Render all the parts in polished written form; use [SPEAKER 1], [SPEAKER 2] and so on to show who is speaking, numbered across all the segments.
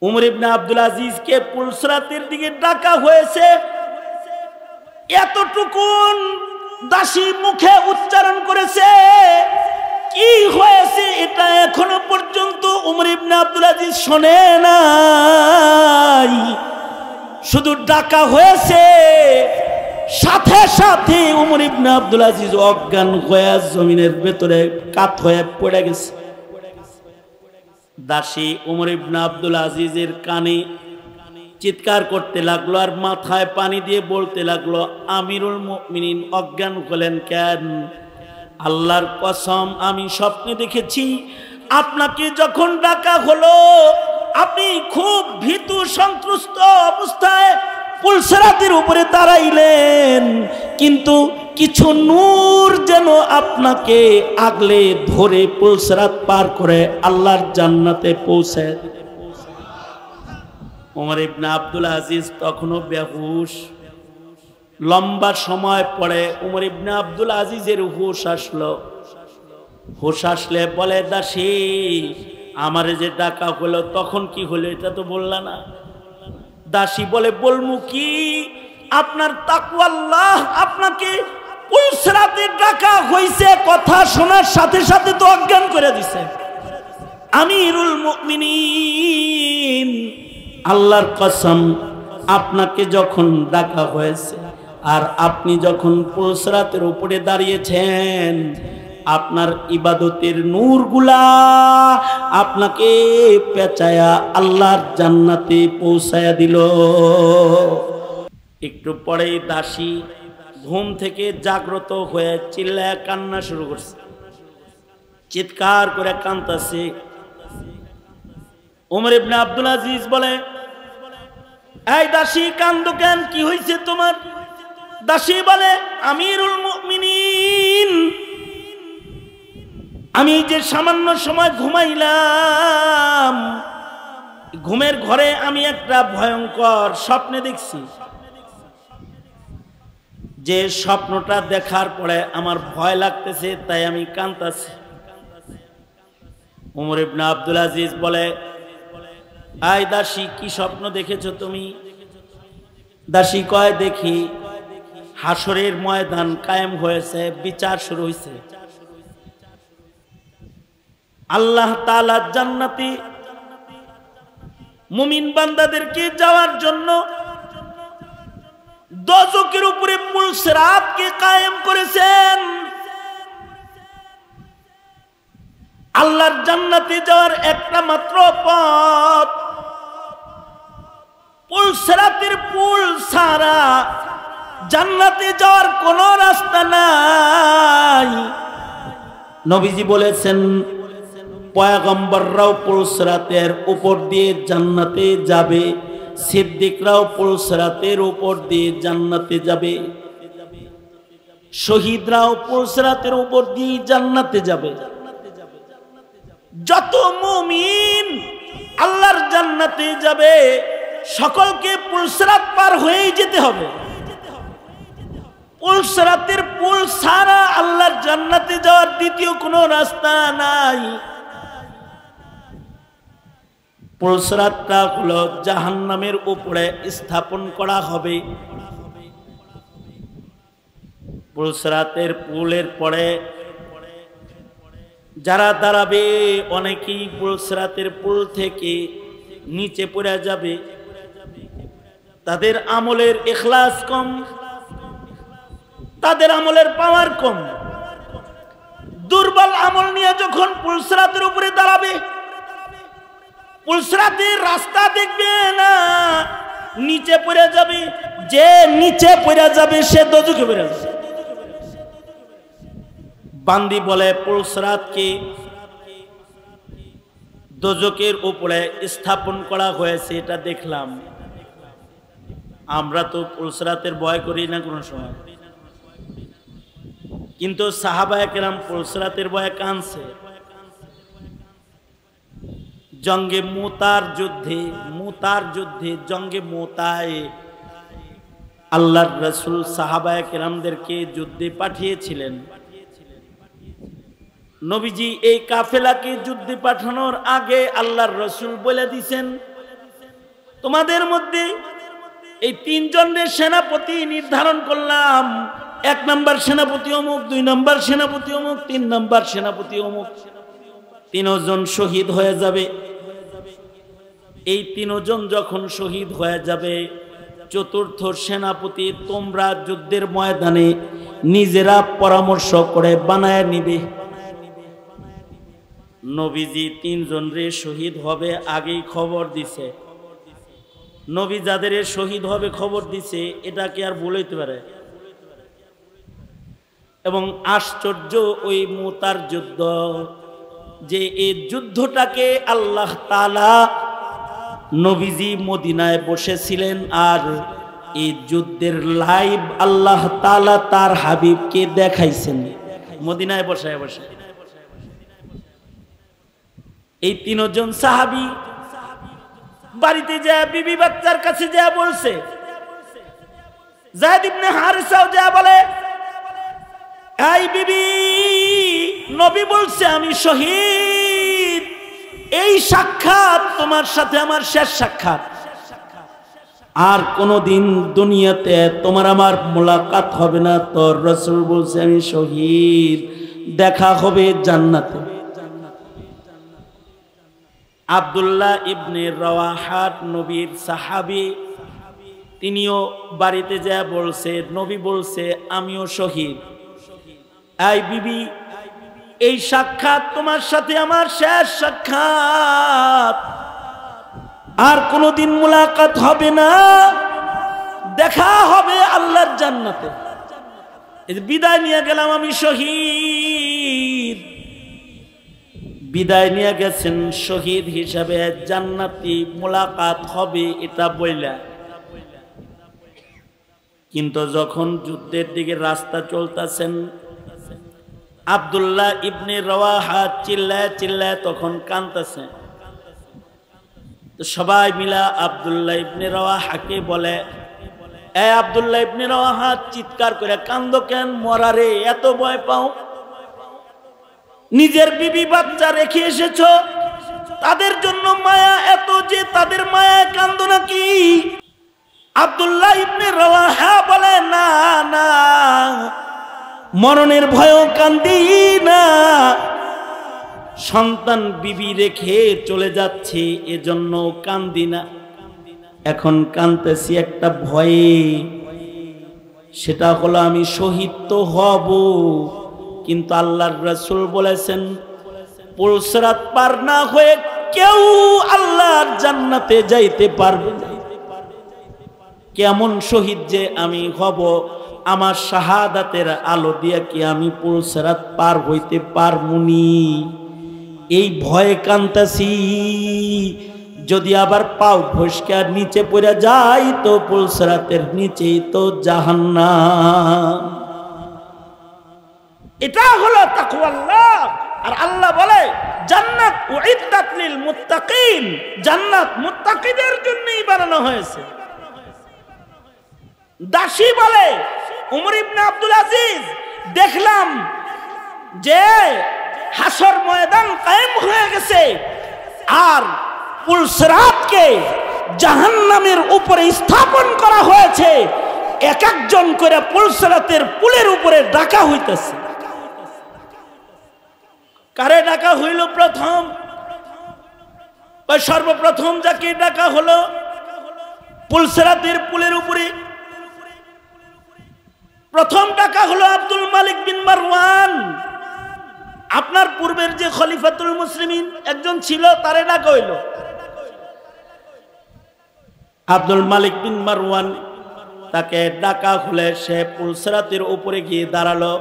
[SPEAKER 1] উমর ইবনে আব্দুল আজিজকে পুলসরাতের দিকে ডাকা হয়েছে। এতটুকুন দাসী মুখে উচ্চারণ করেছে, কি হয়েছে এটা এখনো পর্যন্ত উমর ইবনে আব্দুল আজিজ শোনে নাই। শুধু ডাকা হয়েছে, সাথে সাথে উমর ইবনে আব্দুল আজিজ অজ্ঞান হয়ে জমিনের ভেতরে কাত হয়ে পড়ে গেছে। দাসী উমর ইবনে আব্দুল আজিজের কানে চিৎকার করতে লাগলো আর মাথায় পানি দিয়ে বলতে লাগলো, আমিরুল মুমিনিন অজ্ঞান হলেন কেন? আল্লাহর কসম, আমি স্বপ্নে দেখেছি আপনাকে যখন ডাকা হলো আপনি খুব ভীতু সন্ত্রস্ত অবস্থায় পুলসরাতের উপরে দাঁড়াইলেন, কিন্তু কিছু নূর যেন আপনাকে আগলে ধরে পুলসরাত পার করে আল্লাহর জান্নাতে পৌঁছায়। ওমর ইবনে আব্দুল আজিজ তখনও বেহুশ। লম্বা সময় পরে উমর ইবনে আব্দুল আজিজের হুশ আসলো। হুশ আসলে বলে, দাসী আমারে যে ডাকা হলো তখন কি হলো এটা তো বললা না। দাসী বলে, বলমু কি, আপনার তাকওয়া আল্লাহ আপনাকে পুলসরাতে ডাকা হইছে, কথা শোনার সাথে সাথে তো অজ্ঞান করে দিছে। আমিরুল মুমিনিন আল্লাহর কসম, আপনাকে যখন ডাকা হয়েছে আর আপনি যখন পুলসরাতের উপরে দাঁড়িয়েছেন, আপনার ইবাদতের নূরগুলা আপনাকে পেঁচায়া আল্লাহর জান্নাতে পৌঁছায়া দিল। একটু পরেই দাসী ঘুম থেকে জাগ্রত হয়ে চিল্লায়া কান্না শুরু করছে, চিৎকার করে কাঁদতেছে। উমর ইবনে আব্দুল আজিজ বলে, এই দাসী কান্দো কেন, কি হয়েছে তোমার? দাসী বলে, আমিরুল মুমিনিন আমি যে সামান্য সময় ঘুমাইলাম, ঘুমের ঘরে আমি একটা ভয়ঙ্কর স্বপ্নে দেখছি। যে স্বপ্নটা দেখার পরে আমার ভয় লাগতেছে, তাই আমি কাঁদতেছি। উমর ইবনে আব্দুল আজিজ বলে, আই দাসী কি স্বপ্ন দেখেছো তুমি? দাসী কয়, দেখি হাসরের ময়দান কায়েম হয়েছে, বিচার শুরু হয়েছে। আল্লাহ তাআলা জান্নাতি মুমিন বান্দাদেরকে যাওয়ার জন্য দোজখের উপরে পুলসরাতকে কায়েম করেছেন। আল্লাহর জান্নাতে যাওয়ার একটা মাত্র পথ, পুলসরাতের পুল ছাড়া জান্নাতে যাওয়ার কোনো রাস্তা নাই। নবীজি বলেছেন, পয়গম্বররাও পুলসরাতের উপর দিয়ে জান্নাতে যাবে, সিদ্দিকরাও পুলসরাতের উপর দিয়ে জান্নাতে যাবে, শহীদরাও পুলসরাতের উপর দিয়ে জান্নাতে যাবে। যত মুমিন আল্লাহর জান্নাতে যাবে সকলকে পুলসরাত পার হয়েই যেতে হবে। পুলসরাতের পুল ছাড়া আল্লাহর জান্নাতে যাওয়ার দ্বিতীয় কোনো রাস্তা নাই। পুলসরাতটা হলো জাহান্নামের উপরে স্থাপন করা হবে। পুলসরাতের পুলের পরে যারা দাঁড়াবে অনেকেই পুলসরাতের পুল থেকে নিচে পড়ে যাবে। তাদের আমলের ইখলাস কম, তাদের আমলের পাওয়ার কম। দুর্বল আমল নিয়ে যখন পুলসরাতের উপরে দাঁড়াবে, পুলসরাতের রাস্তা দেখবে না, নিচে পড়ে যাবে। যে নিচে পড়ে যাবে সে দোজখে পড়ে যাবে। বান্দি বলে, পুলসরাতকে দোজখের উপরে স্থাপন করা হয়েছে, এটা দেখলাম। আমরা তো পুলসরাতের ভয় করি না কোনো সময়, কিন্তু সাহাবায়ে কেরাম পুলসরাতের ভয়ে কাঁদছে। জঙ্গে মুতার যুদ্ধে জঙ্গে মুতায় আল্লাহর রাসূল সাহাবায়ে কেরামদেরকে যুদ্ধে পাঠিয়েছিলেন। নবীজি এই কাফেলাকে যুদ্ধে পাঠানোর আগে আল্লাহর রাসূল বলে দিয়েছেন, তোমাদের মধ্যে এই তিনজনের সেনাপতি নির্ধারণ করলাম, 1 নম্বর সেনাপতি অমুক, 2 নম্বর সেনাপতি অমুক, 3 নম্বর সেনাপতি অমুক। 3 জন শহীদ হয়ে যাবে। এই 3 জন যখন শহীদ হয়ে যাবে, 4র্থ সেনাপতি তোমরা যুদ্ধের ময়দানে নিজেরা পরামর্শ করে বানায় নিবে। নবীজি 3 জনরে শহীদ হবে আগেই খবর দিছে। নবী যাদের শহীদ হবে খবর দিছে, এটা কি আর ভুল হইতে পারে? এবং আশ্চর্য ওই মুতার যুদ্ধ, যে এই যুদ্ধটাকে আল্লাহ তাআলা, নবীজি মদিনায় বসেছিলেন আর এই যুদ্ধের লাইভ আল্লাহ তাআলা তার হাবিবকে দেখাইছেন মদিনায় বসায় বসে। এই 3 জন সাহাবী বাড়িতে যায়, বিবি বাচ্চার কাছে যায় বলছে, যায়েদ ইবনে হারিসাও যায় বলে, এই বিবি, নবী বলছে আমি শহীদ, এই সাক্ষাৎ তোমার সাথে আমার শেষ সাক্ষাৎ, আর কোনদিন দুনিয়াতে তোমার আমার মোলাকাত হবে না। তোর রাসূল বলছে আমি শহীদ, দেখা হবে জান্নাতে। আব্দুল্লাহ ইবনে রাওয়াহা নবীর সাহাবী, তিনিও বাড়িতে যায় বলছে, নবী বলছে আমিও শহীদ। এই বিবি, এই সাক্ষাৎ তোমার সাথে আমার শেষ সাক্ষাৎ, আর কোনদিন মুলাকাত হবে না, দেখা হবে আল্লাহর জান্নাতে। বিদায় নিয়ে গেলাম, আমি শহীদ। বিদায় নিয়ে গেছেন শহীদ হিসাবে, জান্নাতি মুলাকাত হবে এটা বইলা। কিন্তু যখন যুদ্ধের দিকে রাস্তা চলতেছেন, আব্দুল্লাহ ইবনে রাওয়াহা চিল্লায় চিল্লায় তখন কাঁদতেছে। তো সবাই মিলা আব্দুল্লাহ ইবনে রাওয়াহাকে বলে, এ আব্দুল্লাহ ইবনে রাওয়াহা, চিৎকার করে কান্দো কেন? মরারে এত ভয় পাও? নিজের বিবি বাচ্চা রেখে এসেছো, তাদের জন্য মায়া এত যে তাদের মায়ায় কান্দো নাকি? আব্দুল্লাহ ইবনে রাওয়াহা বলে, না না, মরণের ভয়ও কান্দি না, সন্তান বিবি রেখে চলে যাচ্ছে এজন্য কান্দি না। এখন কাঁদতেছি একটা ভয়ে, সেটা হলো আমি শহীদ তো হব, কিন্তু আল্লাহর রাসূল বলেছেন পুলসিরাত পার না হয়ে কেউ আল্লাহর জান্নাতে যাইতে পারবে না। কেমন শহীদ যে আমি হব, আমার শাহাদাতের আলো দিয়ে কি আমি পুলসিরাত পার হইতে পারমুনি? এই ভয়ে কান্তাছি, যদি আবার পাও ফসকে নিচে পড়ে যাই তো পুলসিরাতের নিচেই তো জাহান্নাম। এটা হলো তাকওয়াল্লাহ। আর আল্লাহ বলে জান্নাত উইদ্দাত লিল মুত্তাকিন, জান্নাত মুত্তাকিদের জন্যই বানানো হয়েছে। দাসী বলে, উমর ইবনে আব্দুল আজিজ, দেখলাম যে হাসর ময়দান কায়েম হয়ে গেছে আর পুলসিরাতকে জাহান্নামের উপরে স্থাপন করা হয়েছে, এক একজন করে পুলসিরাতের পুলের উপরে ডাকা হইতেছে। কারে ডাকা হইল? প্রথম সর্বপ্রথম যাকে ডাকা হলো পুলসিরাতের পুলের উপরে, প্রথম ডাকা হলো আব্দুল মালিক বিন মারওয়ান। আপনার পূর্বের যে খলিফাতুল মুসলিমিন একজন ছিল, তারে ডাকা হইল। আব্দুল মালিক বিন মারওয়ান, তাকে ডাকা হলে সে পুলসিরাতের উপরে গিয়ে দাঁড়ালো।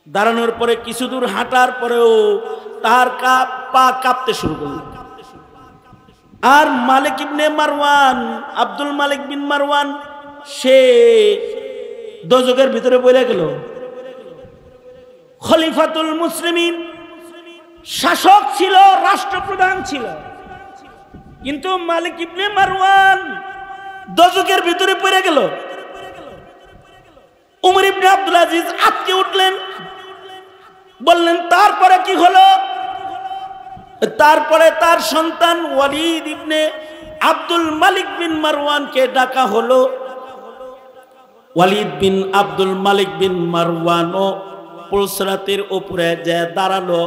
[SPEAKER 1] দাঁড়ানোর পরে কিছু দূর হাঁটার পরেও তার পা কাঁপতে শুরু করল। আর মালিক ইবনে মারওয়ান, আব্দুল মালিক বিন মারওয়ান, সে দোজখের ভিতরে পড়ে গেল। খলিফাতুল মুসলিমিন শাসক ছিল, রাষ্ট্রপ্রধান ছিল, কিন্তু মালিক ইবনে মারওয়ান দোজখের ভিতরে পড়ে গেল। উমর ইবনে আব্দুল আজিজ আটকে উঠলেন, বললেন তারপরে কি হলো? তারপরে তার সন্তান ওয়ালিদ ইবনে আব্দুল মালিক বিন মারওয়ানকে ডাকা হলো। ওয়ালিদ বিন আব্দুল মালিক বিন মারওয়ানও পুলসরাতের উপরে যে দাঁড়ালো।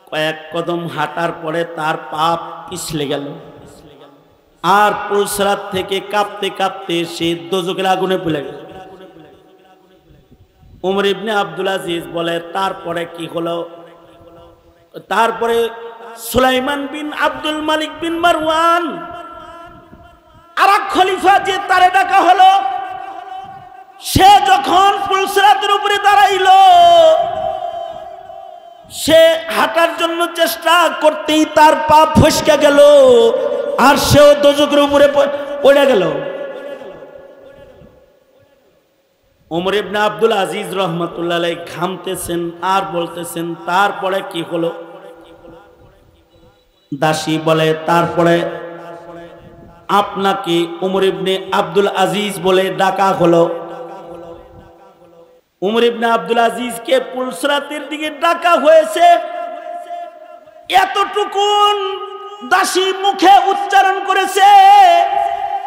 [SPEAKER 1] কয়েক কদম হাঁটার পরে তার পা পিছলে গেল, আর পুলসরাত থেকে কাঁপতে কাঁপতে সে দোজখের আগুনে পুড়ে গেল। উমর ইবনে আব্দুল আজিজ বলে, তারপরে কি হলো? তারপরে সুলাইমান বিন আব্দুল মালিক বিন মারওয়ান, আরেক খলিফা যে তারে ডাকা হলো, সে যখন পুলসরাতের উপরে দাঁড়াইলো, সে হাঁটার জন্য চেষ্টা করতেই তার পা ফসকে গেল, আর সেও দোজখের উপরে পড়ে গেল। ওমর ইবনে আব্দুল আজিজ রহমতুল্লাহ আলাইহি ঘামতেছেন আর বলতেছেন, তারপরে কি হলো? দাসী বলে, তারপরে আপনাকে ওমর ইবনে আব্দুল আজিজ বলে ডাকা হলো। ওমর ইবনে আব্দুল আজিজকে পুলসরাতের দিকে ডাকা হয়েছে। এতটুকুন দাসী মুখে উচ্চারণ করেছে,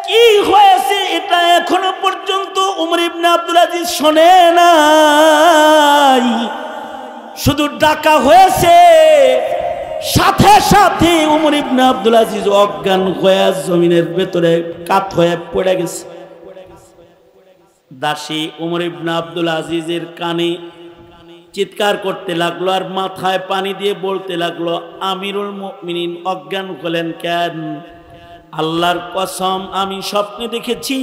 [SPEAKER 1] কি হয়েছে এটা এখনো পর্যন্ত ওমর ইবনে আব্দুল আজিজ শোনে নাই। শুধু ডাকা হয়েছে, সাথে সাথে ওমর ইবনে আব্দুল আজিজ অজ্ঞান হয়ে জমিনের ভেতরে কাত হয়ে পড়ে গেছে। দাসী ওমর ইবনে আব্দুল আজিজের কানে চিৎকার করতে লাগলো আর মাথায় পানি দিয়ে বলতে লাগলো, আমিরুল মুমিনিন অজ্ঞান হলেন কেন? আল্লাহর কসম, আমি স্বপ্নে দেখেছি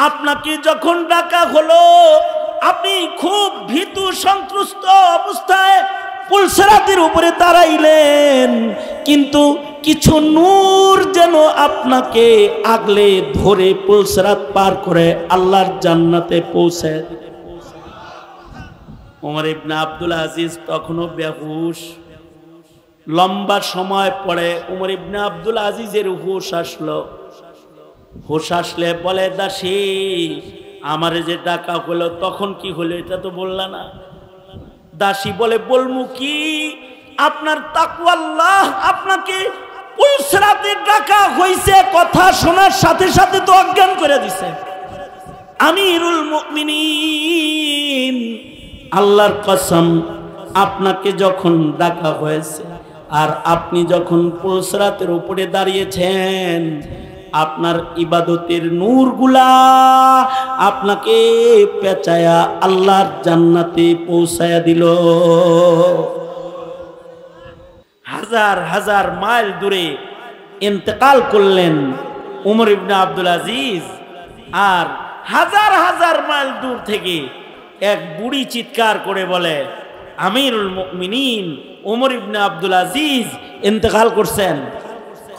[SPEAKER 1] আপনাকে যখন ডাকা হলো, আপনি খুব ভীতু সন্ত্রস্ত অবস্থায় পুলসরাতের উপরে দাঁড়াইলেন, কিন্তু কিছু নূর যেন আপনাকে আগলে ধরে পুলসরাত পার করে আল্লাহর জান্নাতে পৌঁছে। ওমর ইবনে আব্দুল আজিজ তখনও বেহুশ। লম্বা সময় পরে ওমর ইবনে আব্দুল আজিজের হুশ আসলো। হুশ আসলে বলে, দাসী আমারে যে ডাকা হলো তখন কি হলো এটা তো বললা না। দাসী বলে, বলমু কি? আপনার তাকওয়াল্লাহ আপনাকে পুলসরাতে ডাকা হইছে, কথা শোনার সাথে সাথে তো অজ্ঞান করে দিছে। আমিরুল মুমিনিন, আল্লাহর কসম, আপনাকে যখন ডাকা হয়েছে আর আপনি যখন পুলসরাতের উপরে দাঁড়িয়েছেন, আপনার ইবাদতের নূরগুলা আপনাকে পেঁচায়া আল্লাহর জান্নাতে পৌঁছায়া দিল। হাজার হাজার মাইল দূরে ইন্তেকাল করলেন ওমর ইবনে আব্দুল আজিজ, আর হাজার হাজার মাইল দূর থেকে এক বুড়ি চিৎকার করে বলে, আমিরুল মুমিনিন ওমর ইবনে আব্দুল আজিজ ইন্তেকাল করছেন।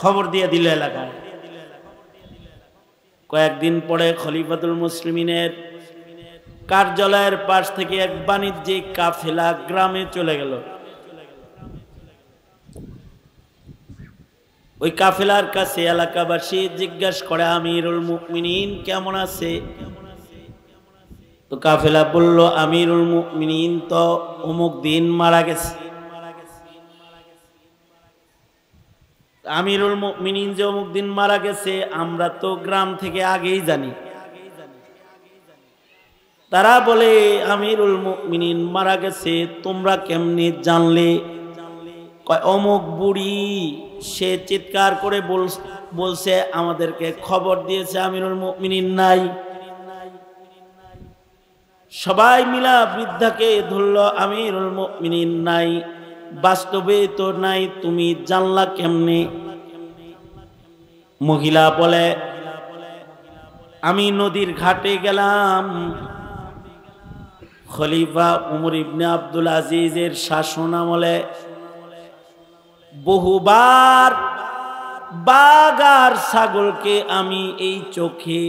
[SPEAKER 1] খবর দিয়ে দিল এলাকায়। কয়েকদিন পরে খলিফাতুল মুসলিমিনের কার্যালয়ের পাশ থেকে এক বাণিজ্যিক কাফেলা গ্রামে চলে গেল। ওই কাফেলার কাছে এলাকাবাসী জিজ্ঞাসা করে, আমিরুল মুমিনিন কেমন আছে? তো কাফেলা বলল, আমিরুল মুমিনিন তো অমুক দিন মারা গেছে। আমিরুল মুমিনিন যে অমুক দিন মারা গেছে আমরা তো গ্রাম থেকে আগেই জানি। তারা বলে, আমিরুল মুমিনিন মারা গেছে তোমরা কেমনে জানলে? অমুক বুড়ি সে চিৎকার করে বলছে আমাদেরকে খবর দিয়েছে আমিরুল মুমিনিন নাই। সবাই মিলা বৃদ্ধাকে ধরল, আমিরুল মুমিনিন নাই, বাস্তবে তো নাই, তুমি জানলা কেমনে? মহিলা বলে, আমি নদীর ঘাটে গেলাম, খলিফা ওমর ইবনে আব্দুল আজিজের শাসন আমলে বহুবার বাঘ আর ছাগলকে আমি এই চোখে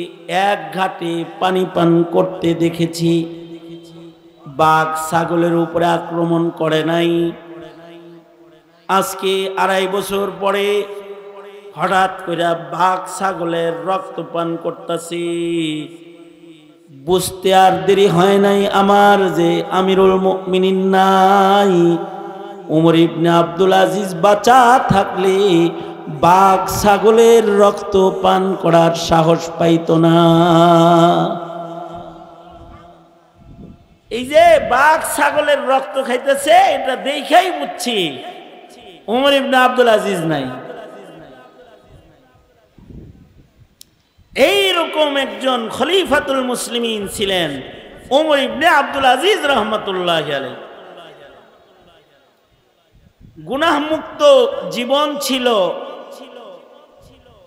[SPEAKER 1] এক ঘাটে পানি পান করতে দেখেছি। বাঘ ছাগলের উপরে আক্রমণ করে নাই। আজকে 2.5 বছর পরে হঠাৎ করে বাঘ ছাগলের রক্ত পান করতেছি। বুঝতে আর দেরি হয় নাই আমার যে আমিরুল মুমিনিন নাই। ওমর ইবনে আব্দুল আজিজ বাঁচা থাকলে বাঘ ছাগলের রক্ত পান করার সাহস পাইত না। এই যে বাঘ ছাগলের রক্ত খাইতেছে, এটা দেখাই বুঝছি ওমর ইবনে আব্দুল আজিজ নাই। এইরকম একজন খলিফাতুল মুসলিমিন ছিলেন ওমর ইবনে আব্দুল আজিজ রহমতুল্লাহ আলাইহি। গুনাহ মুক্ত জীবন ছিল,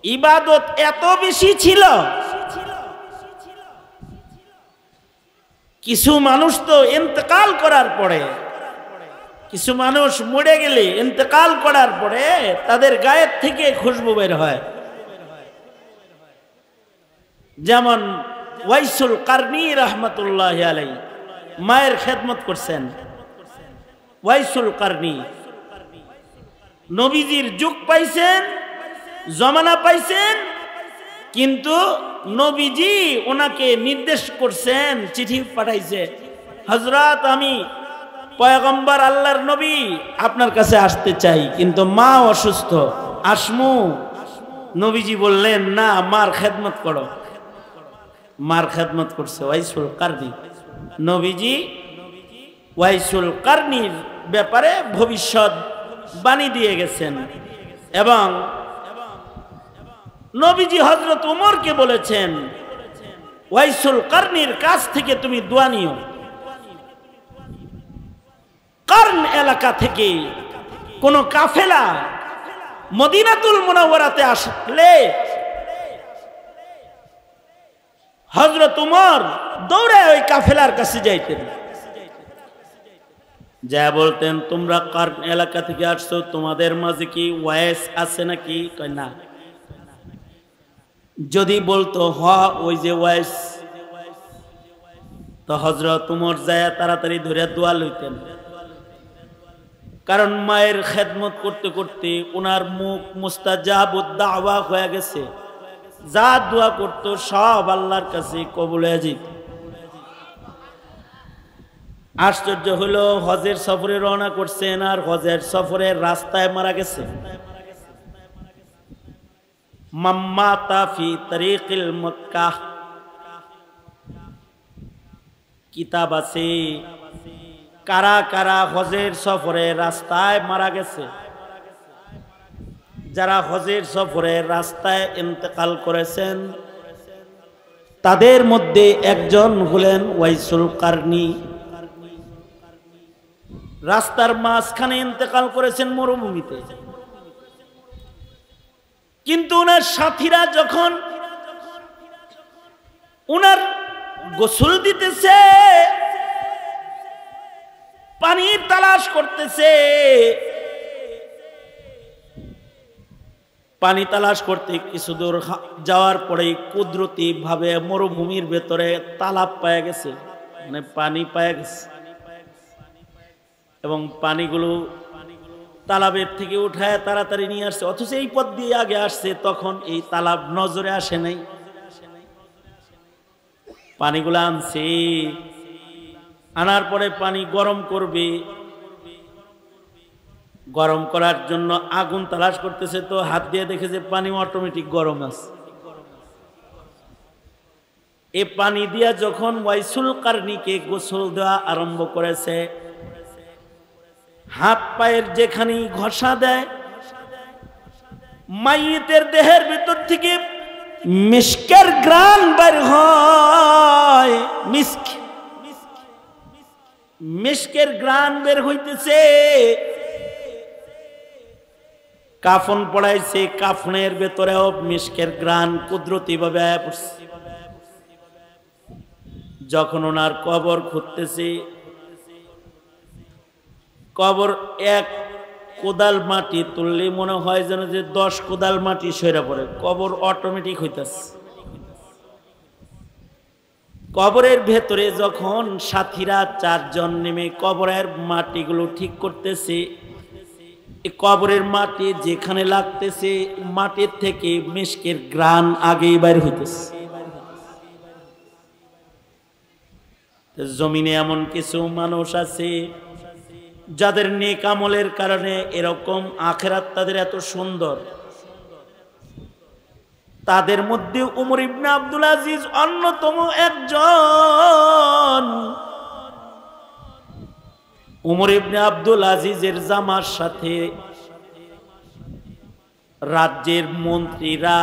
[SPEAKER 1] ইবাদত এত বেশি ছিল। কিছু মানুষ তো ইন্তেকাল করার পরে, কিছু মানুষ মরে গেলে ইন্তেকাল করার পরে তাদের গায়ের থেকে খুশবু বের হয়। যেমন ওয়াইসুল কারনি রহমতুল্লাহ আলাইহি মায়ের খেদমত করছেন। ওয়াইসুল কারনি নবীজির যুগ পাইছেন, জমানা পাইছেন, কিন্তু নবীজি ওনাকে নির্দেশ করছেন, চিঠি পাঠাইছে, হযরত আমি পয়গম্বর আল্লাহর নবী আপনার কাছে আসতে চাই, কিন্তু মা অসুস্থ, আসমু? নবীজি বললেন না, মার খেদমত করো। মার খেদমত করছে ওয়াইসুল কারনি। নবীজি ওয়াইসুল কারনির ব্যাপারে ভবিষ্যৎ বাণী দিয়ে গেছেন এবং নবীজি হযরত ওমরকে বলেছেন ওয়াইসুল কারনির কাছ থেকে তুমি দোয়া নিও। কারন এলাকা থেকে কোন কাফেলা মদিনাতুল মুনাওয়ারাতে আসলে হযরত ওমর দৌড়ে ওই কাফেলার কাছে যাইতেন, যা বলতেন তোমরা কারন এলাকা থেকে আসছো, তোমাদের মাঝে কি ওয়াইস আছে নাকি? কয় না। যদি বলতো হ ওই যে ওয়াইস, তো হযরত ওমর যায় তাড়াতাড়ি ধরে দোয়া লইতেন। কারণ মায়ের খেদমত করতে করতে ওনার মুখ মুস্তাজাবুদ দাওয়া হয়ে গেছে, যা দোয়া করতো সব আল্লাহর কাছে কবুল হয়ে যেত। আশ্চর্য হলো, হজের সফরে রওনা করছেন আর হজের সফরের রাস্তায় মারা গেছে। মাম্মাতা ফি তরিকিল মক্কা কিতাব আছে, কারা কারা হজের সফরে রাস্তায় মারা গেছে। যারা হজের সফরে রাস্তায় ইন্তেকাল করেছেন তাদের মধ্যে একজন হলেন ওয়াইসুল কারনি। রাস্তার মাঝখানে ইন্তেকাল করেছেন মরুভূমিতে। কিন্তু ওনার সাথীরা যখন ওনার গোসল দিতেছে, পানি তালাশ করতেছে, পানি তালাশ করতে কিছু দূর যাওয়ার পরে কুদরতি ভাবে মরুভূমির ভেতরে তালাব পাওয়া গেছে, মানে পানি পাওয়া গেছে এবং পানিগুলো তালাবের থেকে উঠায় তাড়াতাড়ি নিয়ে আসছে। অথচ এই পথ দিয়ে আগে আসছে, তখন এই তালাব নজরে আসে নাই। পানিগুলো আনছে, আনার পরে পানি গরম করবে, গরম করার জন্য আগুন তালাশ করতেছে, তো হাত দিয়ে দেখে যে পানি অটোমেটিক গরম আছে। এ পানি দিয়া যখন ওয়াইসুল কারনিকে গোসল দেওয়া আরম্ভ করেছে, হাত পায়ের যেখানে ঘষা দেয়, মাইয়িতের দেহের ভিতর থেকে মিস্কের ঘ্রাণ বের হয়। মিস্কের ঘ্রাণ বের হইতেছে। কাফন পড়াইছে, কাফনের ভেতরেও মিস্কের ঘ্রাণ কুদরতি ভাবে পড়ছে। যখন ওনার কবর খুঁড়তেছে, কবর এক কোদাল মাটি তুললে মনে হয় যেন যে 10 কোদাল মাটি সইরা পড়ে। কবর অটোমেটিক হইতেছে। কবরের ভেতরে যখন সাথীরা 4 জন নেমে কবরের মাটিগুলো ঠিক করতেছে, এই কবরের মাটি যেখানে লাগতেছে মাটির থেকে মিস্কের ঘ্রাণ আগেই বাইর হইতেছে। জমিনে এমন কিছু মানুষ আছে যাদের নেক আমলের কারণে এরকম আখিরাত তাদের এত সুন্দর, তাদের মধ্যে উমর ইবনে আব্দুল আজিজ অন্যতম একজন। উমর ইবনে আব্দুল আজিজের জামার সাথে রাজ্যের মন্ত্রীরা,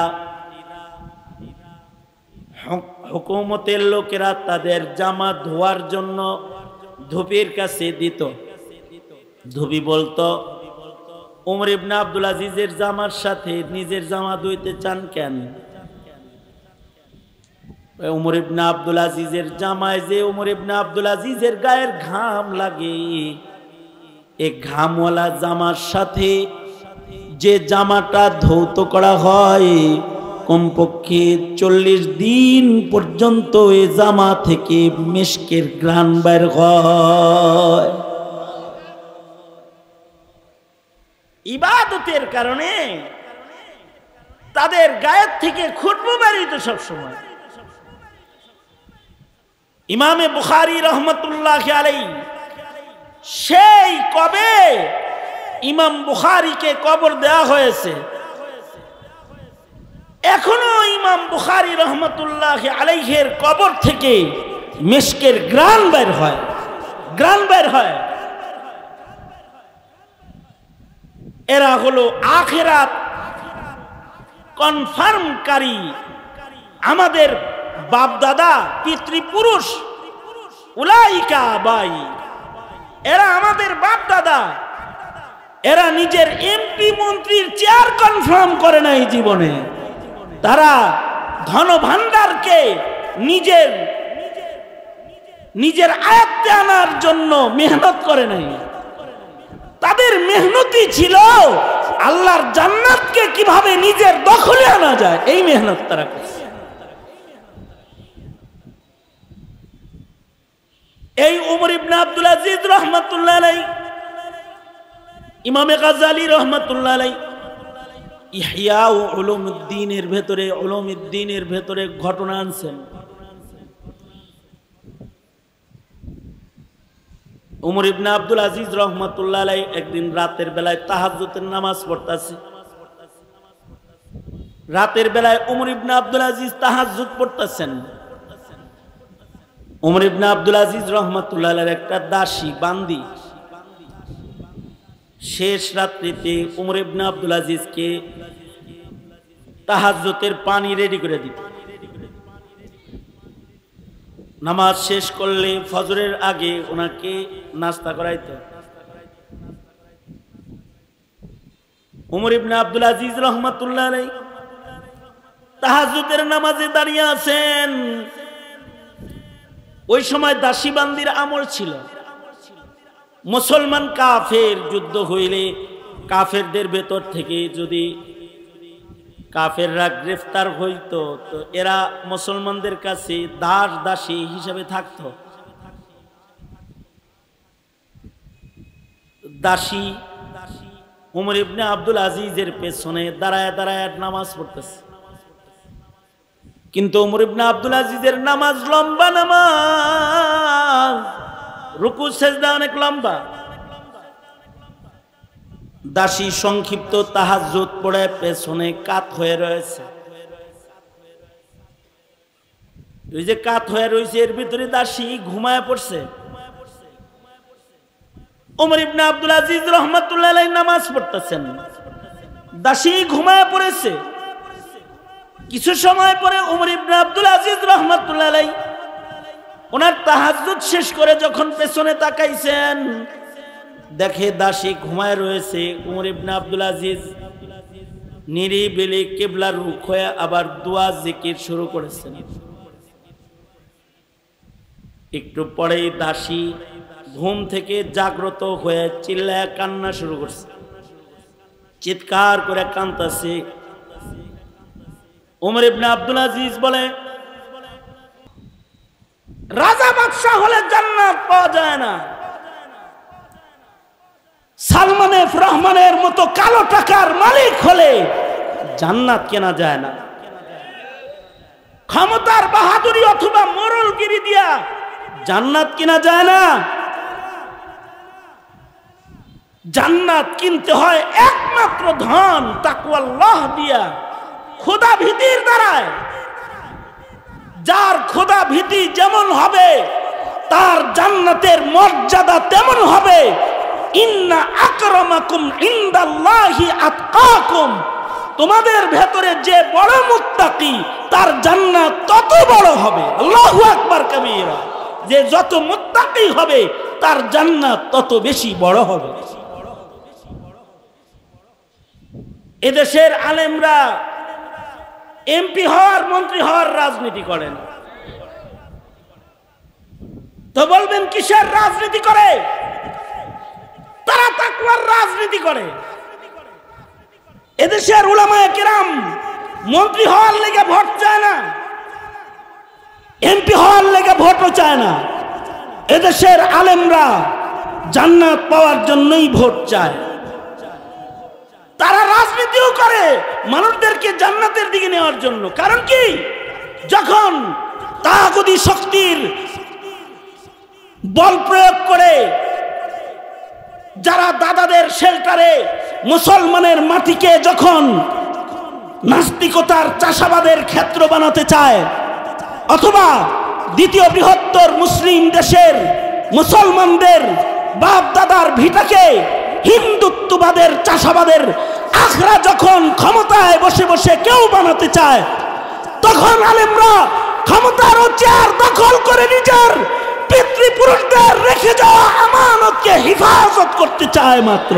[SPEAKER 1] হুকুমতের লোকেরা তাদের জামা ধোয়ার জন্য ধোবির কাছে দিত। ধোবি বলতো, উমর ইবনে আব্দুল আজিজের জামার সাথে নিজের জামা ধুইতে চান কেন? উমর ইবনে আব্দুল আজিজের জামায় যে উমর ইবনে আব্দুল আজিজের গায়ের ঘাম লাগে, এই ঘামওয়ালা জামার সাথে যে জামাটা ধৌত করা হয়, কমপক্ষে 40 দিন পর্যন্ত এই জামা থেকে মিশকের ঘ্রাণ বের হয়। ইবাদতের কারণে তাদের গায়ের থেকে খুশবু বেরিত সবসময়। ইমামে বুখারী রহমতুল্লাহ আলাইহি সেই কবে ইমাম বুখারীকে কবর দেওয়া হয়েছে, এখনো ইমাম বুখারী রহমতুল্লাহ আলাইহির কবর থেকে মিশকের ঘ্রাণ বের হয়, ঘ্রাণ বের হয়। এরা হলো আখিরাত কনফার্মকারী, আমাদের বাপ দাদা পিতৃপুরুষ, উলাইকা আবাই, এরা আমাদের বাপ দাদা। এরা নিজের এমপি মন্ত্রীর চেয়ার কনফার্ম করে নাই জীবনে, তারা ধন ভান্ডারকে নিজের আয়ত্তে আনার জন্য মেহনত করে নাই। তাদের মেহনতি ছিল আল্লাহর জান্নাতকে কিভাবে নিজের দখলে আনা যায়, এই মেহনত তারা করছে। এই উমর ইবনে আব্দুল আজিজ রহমাতুল্লাহ আলাইহি, ইমামে গাজ্জালী রহমাতুল্লাহ আলাইহি ইহয়া উলুমুদ্দিনের ভেতরে ঘটনা আনছেন। উমর ইবনে আব্দুল আজিজ রহমাতুল্লাহ আলাইহি একদিন রাতের বেলায় তাহাজ্জুদের নামাজ পড়তেছে। রাতের বেলায় উমর ইবনে আব্দুল আজিজ তাহাজ্জুদ পড়তেছেন। উমর ইবনে আব্দুল আজিজ রহমাতুল্লাহ আলাইহির একটা দাসী বান্দি শেষ রাত্রিতে উমর ইবনে আব্দুল আজিজকে তাহাজ্জুদের পানি রেডি করে দিত। নামাজ শেষ করলে ফজরের আগে ওনাকে নাস্তা করাইত। উমর ইবনে আব্দুল আজিজ রহমাতুল্লাহ আলাইহি তাহাজ্জুদের নামাজে দাঁড়িয়ে আছেন। ওই সময় দাসী বান্দির আমল ছিল। মুসলমান কাফের যুদ্ধ হইলে কাফেরদের ভেতর থেকে যদি কাফেররা গ্রেফতার হইতো, তো এরা মুসলমানদের কাছে দাস দাসী হিসেবে থাকতো। দাসী উমর ইবনে আব্দুল আজিজের পেছনে দাঁড়ায় দাঁড়ায় নামাজ পড়তেছে। কিন্তু উমর ইবনে আব্দুল আজিজের নামাজ লম্বা নামাজ, রুকু সেজদা অনেক লম্বা। দাসী সংক্ষিপ্ত তাহাজ্জুদ পড়ে পেছনে কাত হয়ে রয়েছে। ওই যে কাত হয়ে রয়েছে, এর ভিতরে দাসী ঘুমায় পড়ছে। উমর ইবনে আব্দুল আজিজ রহমাতুল্লাহ আলাইহি নামাজ পড়তেছেন, দাসী ঘুমায় পড়েছে। কিছু সময় পরে উমর ইবনে আব্দুল আজিজ রহমাতুল্লাহ আলাইহি ওনার তাহাজ্জুদ শেষ করে যখন পেছনে তাকাইছেন, দেখে দাসী ঘুমায় রয়েছে। উমর ইবনে আব্দুল আজিজ নিরিবিলি কিবলার রুখ হয়ে আবার দোয়া জিকির শুরু করেছেন। একটু পরেই দাসী ঘুম থেকে জাগ্রত হয়ে চিল্লায় কান্না শুরু করছে, চিৎকার করে কাঁদতেছে। উমর ইবনে আব্দুল আজিজ বলে, রাজা বাদশাহ হলে জান্নাত পাওয়া যায় না, সালমান এফ রহমানের মতো কালো টাকার মালিক হলে জান্নাত কেনা যায় না। ক্ষমতার বাহাদুরি অথবা মোরলগিরি দিয়া জান্নাত কেনা যায় না। জান্নাত কিনতে হয় একমাত্র ধন তাকওয়াল্লাহ দিয়া, খোদা ভীতির দ্বারায়। যার খোদা ভীতি যেমন হবে তার জান্নাতের মর্যাদা তেমন হবে। ইন্না আকরামাকুম ইনদাল্লাহি আতকাকুম, তোমাদের ভেতরে যে বড় মুত্তাকি তার জান্নাত তত বড় হবে। আল্লাহু আকবার কাবীরা। যে যত মুত্তাকি হবে তার জান্নাত তত বেশি বড় হবে। এদেশের আলেমরা এমপি হওয়ার মন্ত্রী হওয়ার রাজনীতি করেন, তো বলবেন কিসের রাজনীতি করে? তারা তাকওয়ার রাজনীতি করে। এদেশের উলামায়ে কেরাম মন্ত্রী হওয়ার লেগে ভোট চায় না, এমপি হওয়ার লেগে ভোটও চায় না। এদেশের আলেমরা জান্নাত পাওয়ার জন্যই ভোট চায়। তারা রাজনীতিও করে মানুষদেরকে জান্নাতের দিকে নেওয়ার জন্য। কারণ কি? যখন তাগুতি শক্তির বল প্রয়োগ করে যারা দাদাদের শেল্টারে মুসলমানের মাটিকে যখন নাস্তিকতার চাষাবাদের ক্ষেত্র বানাতে চায়, অথবা দ্বিতীয় বৃহত্তর মুসলিম দেশের মুসলমানদের বাপ দাদার ভিটাকে হিন্দুত্ববাদের চাষাবাদের আখড়া যখন ক্ষমতায় বসে বসে কেউ বানাতে চায়, তখন আলেমরা ক্ষমতার চেয়ার দখল করে নিজের পিতৃপুরুষদের রেখে যাওয়া আমানতকে হেফাজত করতে চায় মাত্র।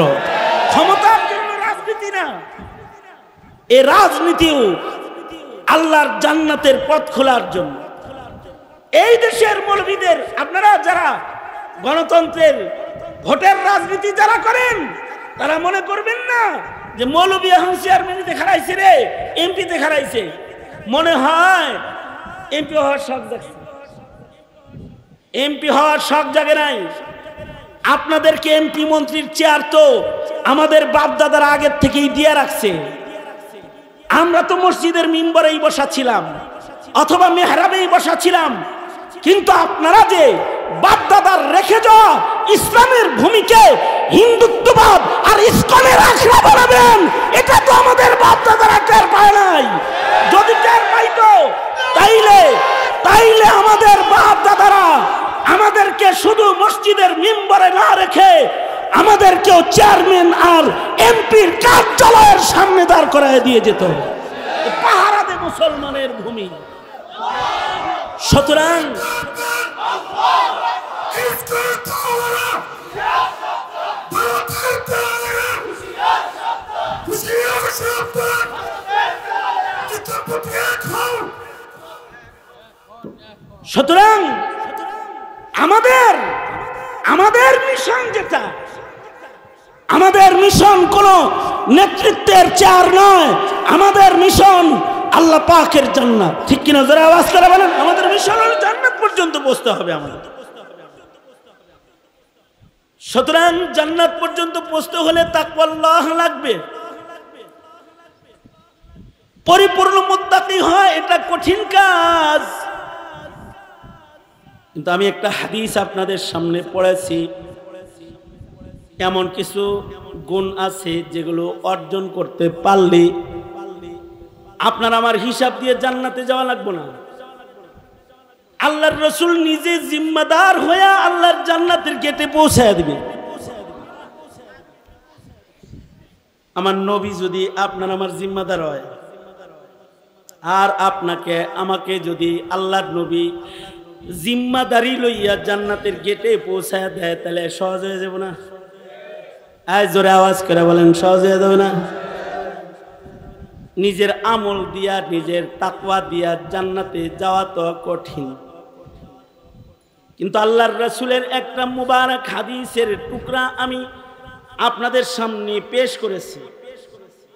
[SPEAKER 1] ক্ষমতার জন্য রাজনীতি না, এই রাজনীতিও আল্লাহর জান্নাতের পথ খোলার জন্য। এই দেশের মৌলবীদের, আপনারা যারা গণতন্ত্রের ভোটের রাজনীতি যারা করেন, তারা মনে করবেন না যে মৌলবী এখন চেয়ারম্যানিতে খারাইছে রে, এমপিতে খারাইছে। মনে হয় এমপি হওয়ার শখ জাগছে। এমপি হওয়ার শখ জাগে নাই। আপনাদেরকে এমপি মন্ত্রীর চেয়ার তো আমাদের বাপ দাদারা আগের থেকেই দিয়ে রাখছে। আমরা তো মসজিদের মিম্বরেই বসা ছিলাম অথবা মেহরাবেই বসা ছিলাম, কিন্তু আপনারা যে বাপ দাদার রেখে যাওয়া ইসলামের ভূমিকে হিন্দুত্ববাদ আর ইসকনের আখড়া বানাবেন, এটা তো আমাদের বাপ দাদারা টের পায় নাই। যদি টের পাইতো তাইলে আমাদের বাপ দাদারা আমাদেরকে শুধু মসজিদের মিম্বরে না রেখে আমাদেরকেও চেয়ারম্যান আর এমপির কার্যালয়ের সামনে দাঁড় করায় দিয়ে যেত। পাহারা দে মুসলমানের ভূমি। সুতরাং সুতরাং আমাদের মিশন যেটা, আমাদের মিশন কোন নেতৃত্বের চেয়ার নয়, আমাদের মিশন আল্লাহ পাকের জান্নাত। ঠিক কিনা? যারা আওয়াজ করে বলেন, আমাদের মিশন হলো জান্নাত পর্যন্ত পৌঁছতে হবে আমাদের। সুতরাং জান্নাত পর্যন্ত পৌঁছতে হলে তাকওয়াল্লাহ লাগবে। পরিপূর্ণ মুত্তাকি হয় এটা কঠিন কাজ। কিন্তু আমি একটা হাদিস আপনাদের সামনে পড়েছি, এমন কিছু গুণ আছে যেগুলো অর্জন করতে পারলে আপনার আমার হিসাব দিয়ে জান্নাতে যাওয়া লাগবে না। আল্লাহর রাসূল নিজে জিম্মাদার হয়ে আল্লাহর জান্নাতের গেটে পৌঁছায় দিবে। আমার নবী যদি আপনার আমার জিম্মাদার হয়, আর আপনাকে আমাকে যদি আল্লাহর নবী জিম্মাদারি লইয়া জান্নাতের গেটে পৌঁছায় দেয়, তাহলে সহজ হয়ে যাব না? আজ জোরে আওয়াজ করে বলেন, সহজ হয়ে যাবে না? নিজের আমল দিয়া, নিজের তাকওয়া দিয়া জান্নাতে যাওয়া তো কঠিন। কিন্তু আল্লাহর রাসূলের একটা মুবারক হাদিসের টুকরা আমি আপনাদের সামনে পেশ করেছি।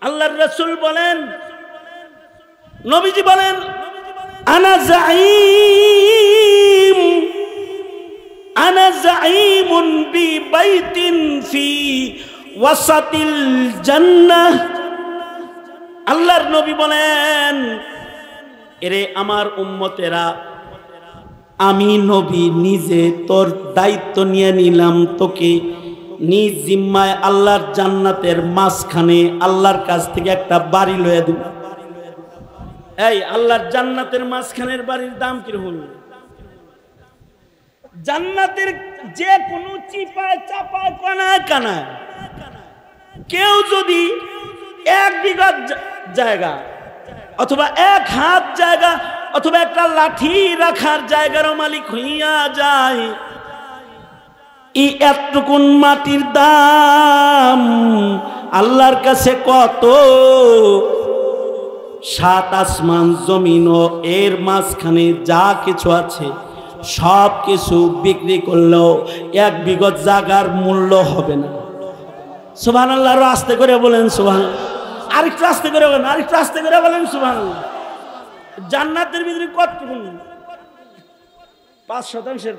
[SPEAKER 1] আল্লাহর রাসূল বলেন, নবীজি বলেন, আনা জাঈমুন বিবাইতিন ফি ওয়াসাতিল জান্নাহ। আল্লাহর নবী বলেন, এরে আমার উম্মতেরা, আমি নবী নিজে তোর দায়িত্ব নিয়ে নিলাম, তোকে নিজ জিম্মায় আল্লাহর জান্নাতের মাঝখানে আল্লাহর কাছ থেকে একটা বাড়ি লয়ে দিব। এই আল্লাহর জান্নাতের মাঝখানের বাড়ির দাম কিরকম? জান্নাতের যে কোনো চিপায় চাপায় কানায় কানায় কেউ যদি 1 বিঘা জায়গা অথবা 1 হাত জায়গা অথবা একটা লাঠি রাখার জায়গারও মালিক হইয়া যায়, এই এতটুকুন মাটির দাম আল্লাহর কাছে কত? 7 আসমান জমিন ও এর মাঝখানে যা কিছু আছে সব কিছু বিক্রি করলেও 1 বিঘা জায়গার মূল্য হবে না। সুবহানাল্লাহ। আরো আস্তে করে বলেন সুবহানাল্লাহ। আরেকটু আস্তে করে বলেন, আরেকটু আস্তে করে বলেন সুবহানাল্লাহ। জান্নাতের ভিতরে কতটুকু? 5%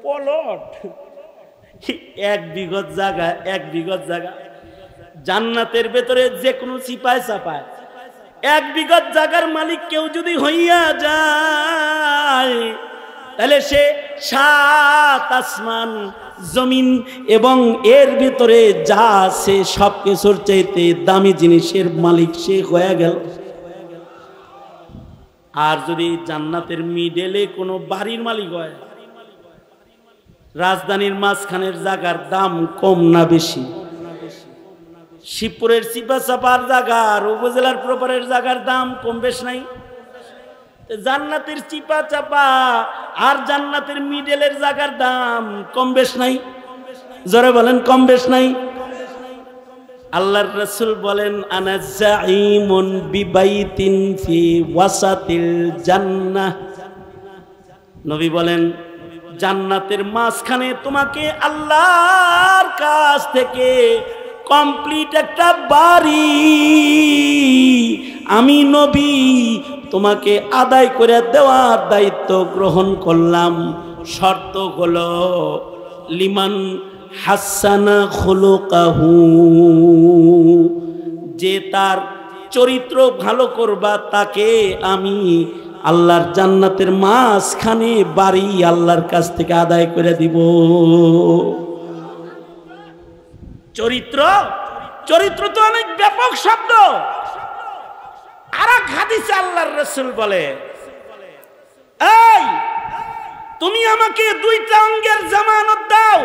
[SPEAKER 1] প্লট, 1 বিঘা জায়গা, 1 বিঘা জায়গা জান্নাতের ভেতরে যে কোনো চিপায় চাপায় 1 বিঘা জায়গার মালিক কেউ যদি হইয়া যায়, তাহলে সে 7 আসমান জমিন এবং এর ভিতরে যা আছে সব কিছুর চাইতে দামি জিনিসের মালিক সে হয়ে গেল। আর যদি জান্নাতের মিডলে কোনো বাড়ির মালিক হয়, রাজধানীর মাঝখানের জায়গার দাম কম না বেশি? শিবপুরের চিপা চাপার জায়গা আর উপজেলার প্রপারের জায়গার দাম কম বেশ নাই? জান্নাতের চিপা চাপা আর জান্নাতের মিডলের জায়গার দাম কম বেশ নাই? জোরে বলেন কম বেশ নাই? আল্লাহর রাসূল বলেন আনা জাঈমুন বিবাইতিন ফি ওয়াসাতিল জান্নাহ। নবী বলেন জান্নাতের মাঝখানে তোমাকে আল্লাহর কাছ থেকে কমপ্লিট একটা বাড়ি আমি নবী তোমাকে আদায় করে দেওয়ার দায়িত্ব গ্রহণ করলাম। শর্ত হলো লিমান হাসানা খুলুকাহু, যে তার চরিত্র ভালো করবা তাকে আমি আল্লাহর জান্নাতের মাঝখানে বাড়ি আল্লাহর কাছ থেকে আদায় করে দিব। চরিত্র, চরিত্র তো অনেক ব্যাপক শব্দ। আরেক হাদিসে আল্লাহর রাসূল বলে, এই তুমি আমাকে 2টা অঙ্গের জামানত দাও,